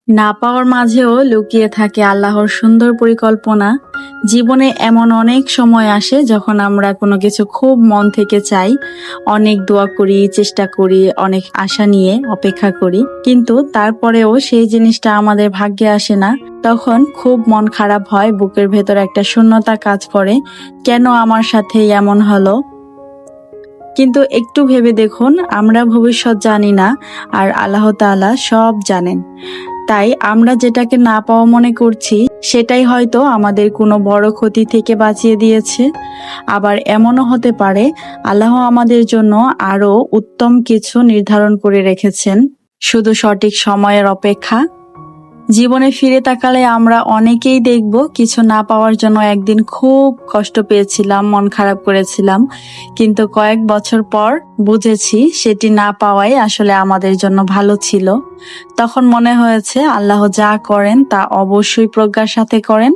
না পাওয়ার মাঝেও লুকিয়ে থাকে আল্লাহর সুন্দর পরিকল্পনা। জীবনে এমন অনেক সময় আসে যখন আমরা কোনো কিছু খুব মন থেকে চাই, অনেক দোয়া করি, চেষ্টা করি, অনেক আশা নিয়ে অপেক্ষা করি, কিন্তু তারপরেও সেই জিনিসটা আমাদের ভাগ্যে আসে না। তখন খুব মন খারাপ হয়, বুকের ভেতর একটা শূন্যতা কাজ করে, কেন আমার সাথে এমন হলো। কিন্তু একটু ভেবে দেখুন, আমরা ভবিষ্যৎ জানি না, আর আল্লাহ তাআলা সব জানেন। তাই আমরা যেটাকে না পাওয়া মনে করছি, সেটাই হয়তো আমাদের কোনো বড় ক্ষতি থেকে বাঁচিয়ে দিয়েছে। আবার এমনও হতে পারে আল্লাহ আমাদের জন্য আরো উত্তম কিছু নির্ধারণ করে রেখেছেন, শুধু সঠিক সময়ের অপেক্ষা। জীবনে ফিরে তাকালে আমরা অনেকেই দেখব কিছু না পাওয়ার জন্য একদিন খুব কষ্ট পেয়েছিলাম, মন খারাপ করেছিলাম, কিন্তু কয়েক বছর পর বুঝেছি সেটি না পাওয়াই আসলে আমাদের জন্য ভালো ছিল। তখন মনে হয়েছে আল্লাহ যা করেন তা অবশ্যই প্রজ্ঞার সাথে করেন।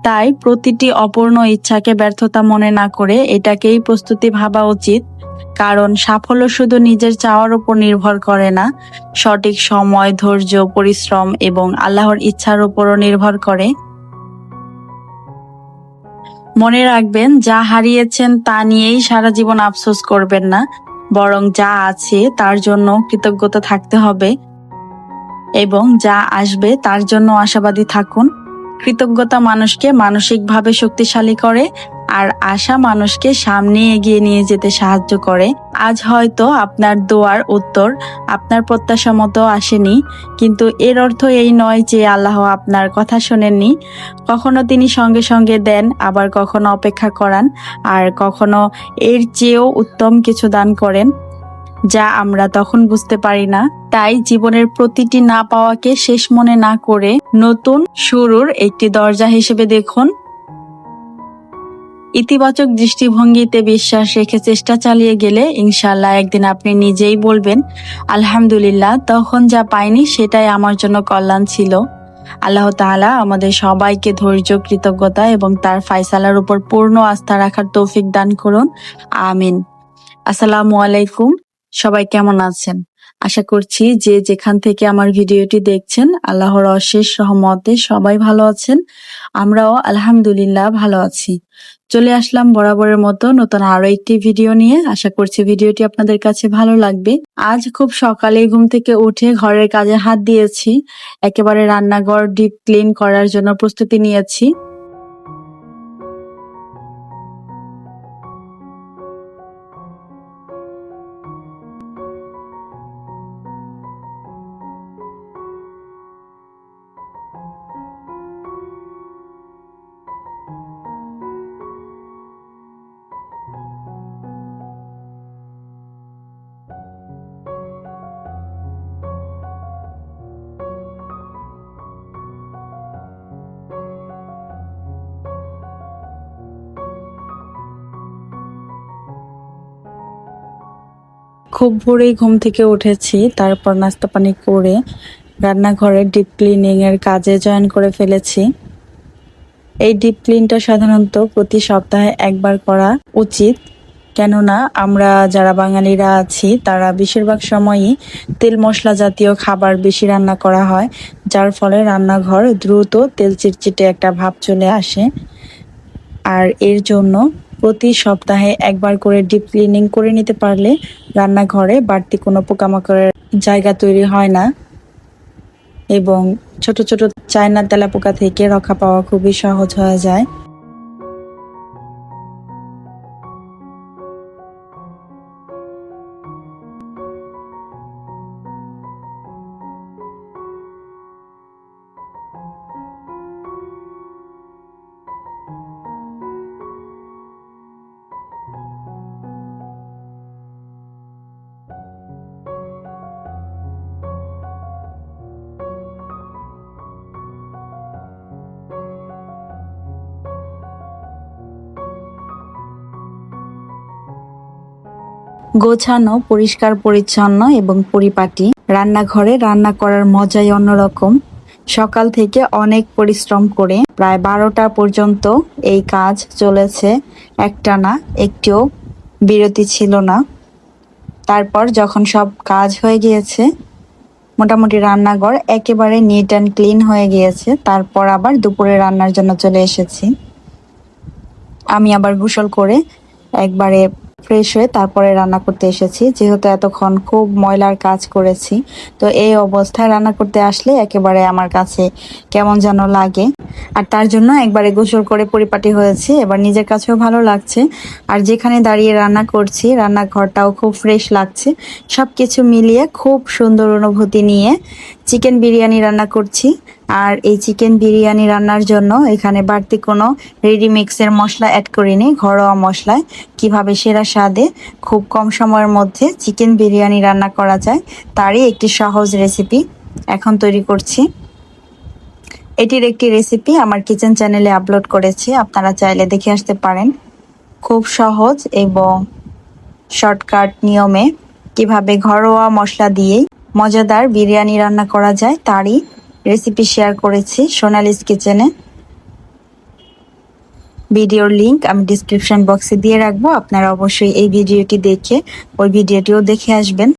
তাই প্রতিটি অপূর্ণ ইচ্ছাকে ব্যর্থতা মনে না করে এটাকেই প্রস্তুতি ভাবা উচিত। কারণ সাফল্য শুধু নিজের চাওয়ার উপর নির্ভর করে না, সঠিক সময়, ধৈর্য, পরিশ্রম এবং আল্লাহর ইচ্ছার উপরও নির্ভর করে। মনে রাখবেন, যা হারিয়েছেন তা নিয়েই সারা জীবন আফসোস করবেন না, বরং যা আছে তার জন্য কৃতজ্ঞতা থাকতে হবে এবং যা আসবে তার জন্য আশাবাদী থাকুন। কৃতজ্ঞতা মানুষকে মানসিকভাবে শক্তিশালী করে, আর আশা মানুষকে সামনে এগিয়ে নিয়ে যেতে সাহায্য করে। আজ হয়তো আপনার দোয়ার উত্তর আপনার প্রত্যাশা মতো আসেনি, কিন্তু এর অর্থ এই নয় যে আল্লাহ আপনার কথা শোনেননি। কখনো তিনি সঙ্গে সঙ্গে দেন, আবার কখনো অপেক্ষা করান, আর কখনো এর চেয়েও উত্তম কিছু দান করেন, যা আমরা তখন বুঝতে পারি না। তাই জীবনের প্রতিটি না পাওয়াকে শেষ মনে না করে নতুন শুরুর একটি দরজা হিসেবে দেখুন। ইতিবাচক দৃষ্টিভঙ্গিতে বিশ্বাস রেখে চেষ্টা চালিয়ে গেলে ইনশাআল্লাহ একদিন আপনি নিজেই বলবেন, আলহামদুলিল্লাহ, তখন যা পাইনি সেটাই আমার জন্য কল্যাণ ছিল। আল্লাহ তাআলা আমাদের সবাইকে ধৈর্য, কৃতজ্ঞতা এবং তার ফায়সালার উপর পূর্ণ আস্থা রাখার তৌফিক দান করুন। আমিন। আসসালামু আলাইকুম। সবাই কেমন আছেন? আশা করছি যে যেখান থেকে আমার ভিডিওটি দেখছেন, আল্লাহর অশেষ রহমতে সবাই ভালো আছেন। আমরাও আলহামদুলিল্লাহ ভালো আছি। চলে আসলাম বরাবরের মতো নতুন আরো একটি ভিডিও নিয়ে। আশা করছি ভিডিওটি আপনাদের কাছে ভালো লাগবে। আজ খুব সকালে ঘুম থেকে উঠে ঘরের কাজে হাত দিয়েছি, একেবারে রান্নাঘর ডিপ ক্লিন করার জন্য প্রস্তুতি নিয়েছি। খুব ভোরেই ঘুম থেকে উঠেছি, তারপর নাস্তা পানি করে রান্নাঘরে ডিপ ক্লিনিং এর কাজে জয়েন করে ফেলেছি। এই ডিপ ক্লিনটা সাধারণত প্রতি সপ্তাহে একবার করা উচিত, কেননা আমরা যারা বাঙালিরা আছি তারা বেশিরভাগ সময়ই তেল মশলা জাতীয় খাবার বেশি রান্না করা হয়, যার ফলে রান্নাঘর দ্রুত তেল চিটচিটে একটা ভাব চলে আসে। আর এর জন্য প্রতি সপ্তাহে একবার করে ডিপ ক্লিনিং করে নিতে পারলে রান্নাঘরে বাড়তি কোনো পোকামাকড়ের জায়গা তৈরি হয় না এবং ছোট ছোট চায়না তেলাপোকা থেকে রক্ষা পাওয়া খুবই সহজ হয়ে যায়। গোছানো, পরিষ্কার পরিচ্ছন্ন এবং পরিপাটি রান্নাঘরে রান্না করার মজাই অন্যরকম। সকাল থেকে অনেক পরিশ্রম করে প্রায় 12টা পর্যন্ত এই কাজ চলেছে, একটানা, একটিও বিরতি ছিল না। তারপর যখন সব কাজ হয়ে গিয়েছে, মোটামুটি রান্নাঘর একেবারে নিট অ্যান্ড ক্লিন হয়ে গিয়েছে। তারপর আবার দুপুরে রান্নার জন্য চলে এসেছি। আমি আবার গোসল করে একবারে ফ্রেশ হয়ে তারপরে রান্না করতে এসেছি, যেহেতু এতক্ষণ খুব ময়লার কাজ করেছি। তো এই অবস্থায় রান্না করতে আসলে একেবারে আমার কাছে কেমন যেন লাগে। আর তার জন্য একবারে গোসল করে পরিপাটি হয়েছি, এবার নিজের কাছেও ভালো লাগছে। আর যেখানে দাঁড়িয়ে রান্না করছি রান্নাঘরটাও খুব ফ্রেশ লাগছে। সব কিছু মিলিয়ে খুব সুন্দর অনুভূতি নিয়ে চিকেন বিরিয়ানি রান্না করছি। আর এই চিকেন বিরিয়ানি রান্নার জন্য এখানে বাড়তি কোনো রেডি মিক্সের মশলা অ্যাড করিনি। ঘরোয়া মশলায় কিভাবে সেরা স্বাদে খুব কম সময়ের মধ্যে চিকেন বিরিয়ানি রান্না করা যায় তারই একটি সহজ রেসিপি এখন তৈরি করছি। এটির একটি রেসিপি আমার কিচেন চ্যানেলে আপলোড করেছি, আপনারা চাইলে দেখে আসতে পারেন। খুব সহজ এবং শর্টকাট নিয়মে কিভাবে ঘরোয়া মশলা দিয়েই মজাদার বিরিয়ানি রান্না করা যায় তারই রেসিপি শেয়ার করেছি সোনালিস কিচেনে। ভিডিওর লিংক আমি ডিসক্রিপশন বক্সে দিয়ে রাখবো, আপনারা অবশ্যই এই ভিডিওটি দেখে ওই ভিডিওটিও দেখে আসবেন।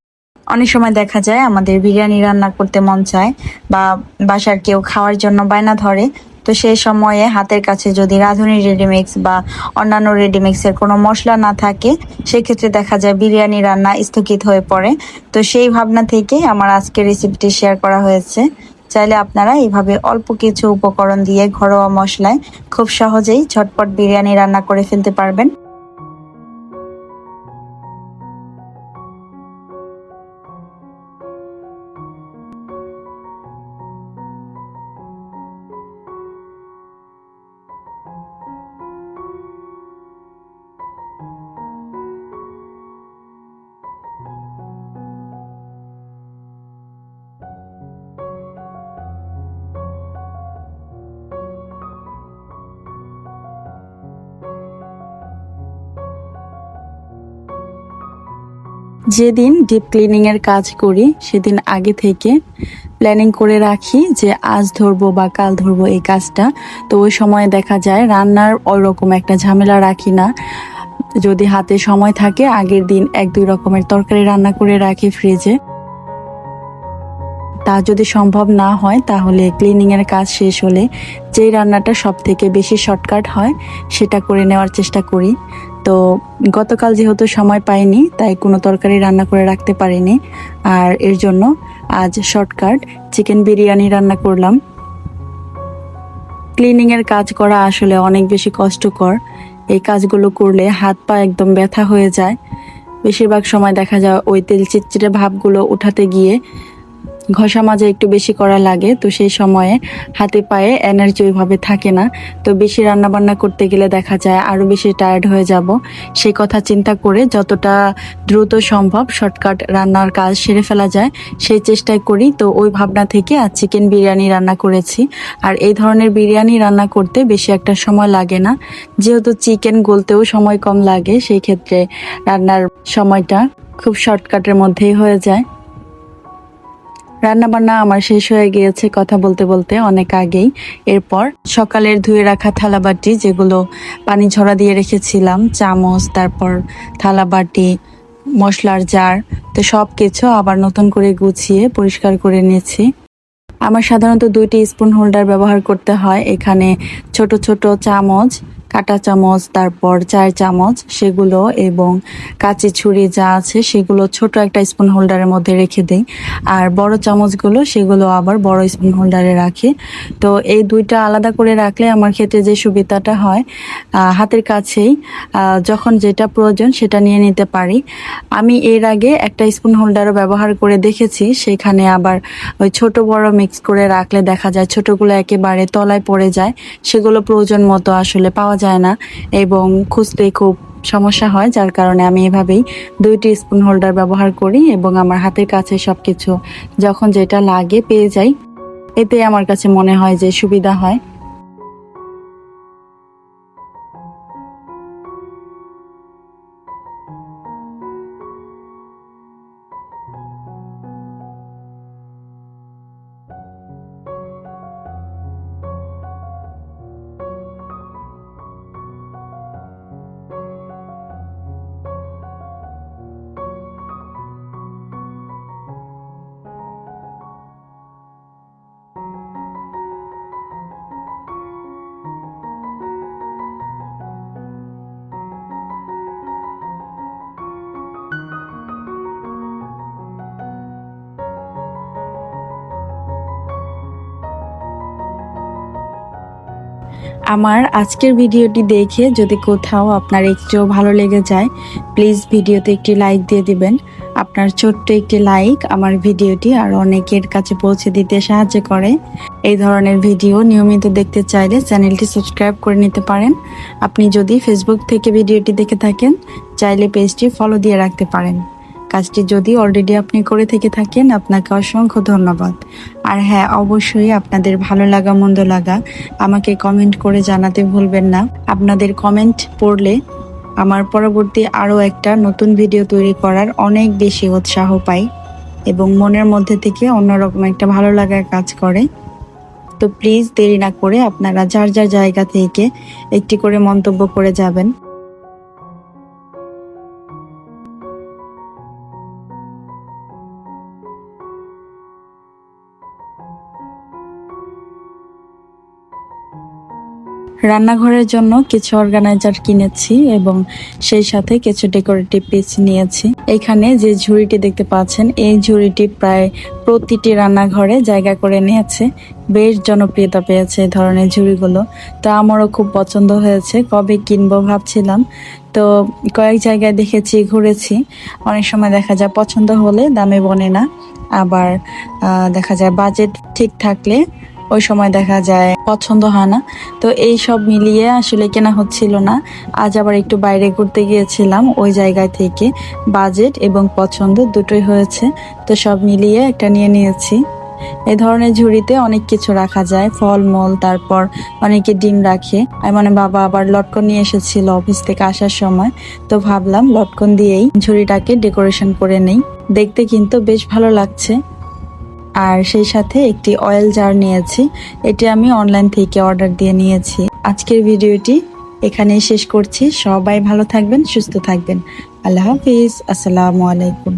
অনেক সময় দেখা যায় আমাদের বিরিয়ানি রান্না করতে মন চায় বা বাসার কেউ খাওয়ার জন্য বায়না ধরে, তো সেই সময়ে হাতের কাছে যদি রাঁধুনি রেডিমিক্স বা অন্যান্য রেডিমিক্সের কোনো মশলা না থাকে, সেক্ষেত্রে দেখা যায় বিরিয়ানি রান্না স্থগিত হয়ে পড়ে। তো সেই ভাবনা থেকে আমার আজকের রেসিপিটি শেয়ার করা হয়েছে। চাইলে আপনারা এইভাবে অল্প কিছু উপকরণ দিয়ে ঘরোয়া মশলায় খুব সহজেই ঝটপট বিরিয়ানি রান্না করে ফেলতে পারবেন। যেদিন ডিপ ক্লিনিং এর কাজ করি সেদিন আগে থেকে প্ল্যানিং করে রাখি যে আজ ধরবো বা কাল ধরবো এই কাজটা। তো ওই সময় দেখা যায় রান্নার ওইরকম একটা ঝামেলা রাখি না। যদি হাতে সময় থাকে আগের দিন 1-2 রকমের তরকারি রান্না করে রাখি ফ্রিজে। তা যদি সম্ভব না হয় তাহলে ক্লিনিং এর কাজ শেষ হলে যেই রান্নাটা সব থেকে বেশি শর্টকাট হয় সেটা করে নেওয়ার চেষ্টা করি। তো গতকাল যেহেতু সময় পাইনি তাই কোনো তরকারি রান্না করে রাখতে পারিনি, আর এর জন্য আজ শর্টকাট চিকেন বিরিয়ানি রান্না করলাম। ক্লিনিং এর কাজ করা আসলে অনেক বেশি কষ্টকর। এই কাজগুলো করলে হাত পা একদম ব্যথা হয়ে যায়। বেশিরভাগ সময় দেখা যায় ওই তেল চিটচিটে ভাবগুলো উঠাতে গিয়ে ঘষা মাজা একটু বেশি করা লাগে, তো সেই সময়ে হাতে পায়ে এনার্জি ওইভাবে থাকে না। তো বেশি রান্না বান্না করতে গেলে দেখা যায় আরো বেশি টায়ার্ড হয়ে যাব। সেই কথা চিন্তা করে যতটা দ্রুত সম্ভব শর্টকাট রান্নার কাজ সেরে ফেলা যায় সেই চেষ্টাই করি। তো ওই ভাবনা থেকে আজ চিকেন বিরিয়ানি রান্না করেছি। আর এই ধরনের বিরিয়ানি রান্না করতে বেশি একটা সময় লাগে না, যেহেতু চিকেন গলতেও সময় কম লাগে, সেই ক্ষেত্রে রান্নার সময়টা খুব শর্টকাটের মধ্যেই হয়ে যায়। রান্না বান্না আমার শেষ হয়ে গিয়েছে কথা বলতে বলতে অনেক আগেই। এরপর সকালের ধুয়ে রাখা থালাবাটি, যেগুলো পানি ঝরা দিয়ে রেখেছিলাম, চামচ, তারপর থালাবাটি, মশলার জার, তো সব কিছু আবার নতুন করে গুছিয়ে পরিষ্কার করে নিয়েছি। আমার সাধারণত 2টি স্পুন হোল্ডার ব্যবহার করতে হয়। এখানে ছোট ছোট চামচ, কাঁটা চামচ, তারপর চায়ের চামচ সেগুলো এবং কাঁচি ছুরি যা আছে সেগুলো ছোট একটা স্পুন হোল্ডারের মধ্যে রেখে দেই। আর বড় চামচগুলো সেগুলো আবার বড় স্পুন হোল্ডারে রাখি। তো এই দুইটা আলাদা করে রাখলে আমার ক্ষেত্রে যে সুবিধাটা হয়, হাতের কাছেই যখন যেটা প্রয়োজন সেটা নিয়ে নিতে পারি। আমি এর আগে একটা স্পুন হোল্ডারও ব্যবহার করে দেখেছি, সেখানে আবার ওই ছোট বড় মিক্স করে রাখলে দেখা যায় ছোটগুলো একেবারে তলায় পড়ে যায়, সেগুলো প্রয়োজন মতো আসলে পাওয়া যায় না এবং খুঁজতে খুব সমস্যা হয়। যার কারণে আমি এভাবেই 2টি স্পুন হোল্ডার ব্যবহার করি এবং আমার হাতের কাছে সবকিছু যখন যেটা লাগে পেয়ে যাই। এতে আমার কাছে মনে হয় যে সুবিধা হয়। আমার আজকের ভিডিওটি দেখে যদি কোথাও আপনার একটু ভালো লেগে যায়, প্লিজ ভিডিওতে একটি লাইক দিয়ে দিবেন। আপনার ছোট্ট একটি লাইক আমার ভিডিওটি আর অনেকের কাছে পৌঁছে দিতে সাহায্য করে। এই ধরনের ভিডিও নিয়মিত দেখতে চাইলে চ্যানেলটি সাবস্ক্রাইব করে নিতে পারেন। আপনি যদি ফেসবুক থেকে ভিডিওটি দেখে থাকেন, চাইলে পেজটি ফলো দিয়ে রাখতে পারেন। কাজটি যদি অলরেডি আপনি করে থেকে থাকেন, আপনাকে অসংখ্য ধন্যবাদ। আর হ্যাঁ, অবশ্যই আপনাদের ভালো লাগা মন্দ লাগা আমাকে কমেন্ট করে জানাতে ভুলবেন না। আপনাদের কমেন্ট পড়লে আমার পরবর্তী আরও একটা নতুন ভিডিও তৈরি করার অনেক বেশি উৎসাহ পাই এবং মনের মধ্যে থেকে অন্যরকম একটা ভালো লাগার কাজ করে। তো প্লিজ দেরি না করে আপনারা যার যার জায়গা থেকে একটি করে মন্তব্য করে যাবেন। রান্নাঘরের জন্য কিছু অর্গানাইজার কিনেছি এবং সেই সাথে কিছু ডেকোরেটিভ পিস নিয়েছি। এখানে যে ঝুড়িটি দেখতে পাচ্ছেন, এই ঝুড়িটি প্রায় প্রতিটি রান্নাঘরে জায়গা করে নিয়েছে। বেশ জনপ্রিয়তা পেয়েছে এই ধরনের ঝুড়িগুলো। তো আমারও খুব পছন্দ হয়েছে, কবে কিনবো ভাবছিলাম। তো কয়েক জায়গায় দেখেছি, ঘুরেছি। অনেক সময় দেখা যায় পছন্দ হলে দামে বনে না, আবার দেখা যায় বাজেট ঠিক থাকলে ওই সময় দেখা যায় পছন্দ হয় না। তো এই সব মিলিয়ে আসলে কেনা হচ্ছিল না। আজ আবার একটু বাইরে ঘুরতে গিয়েছিলাম, ওই জায়গায় থেকে বাজেট এবং পছন্দ দুটোই হয়েছে। তো সব মিলিয়ে একটা নিয়ে নিয়েছি। এই ধরনের ঝুড়িতে অনেক কিছু রাখা যায়, ফলমূল, তারপর অনেকে ডিম রাখে। মানে বাবা আবার লটকন নিয়ে এসেছিল অফিস থেকে আসার সময়, তো ভাবলাম লটকন দিয়েই ঝুড়িটাকে ডেকোরেশন করে নেই। দেখতে কিন্তু বেশ ভালো লাগছে। আর সেই সাথে একটি অয়েল জার নিয়েছি, এটি আমি অনলাইন থেকে অর্ডার দিয়ে নিয়েছি। আজকের ভিডিওটি এখানেই শেষ করছি। সবাই ভালো থাকবেন, সুস্থ থাকবেন। আল্লাহ হাফিজ, আসসালামু আলাইকুম।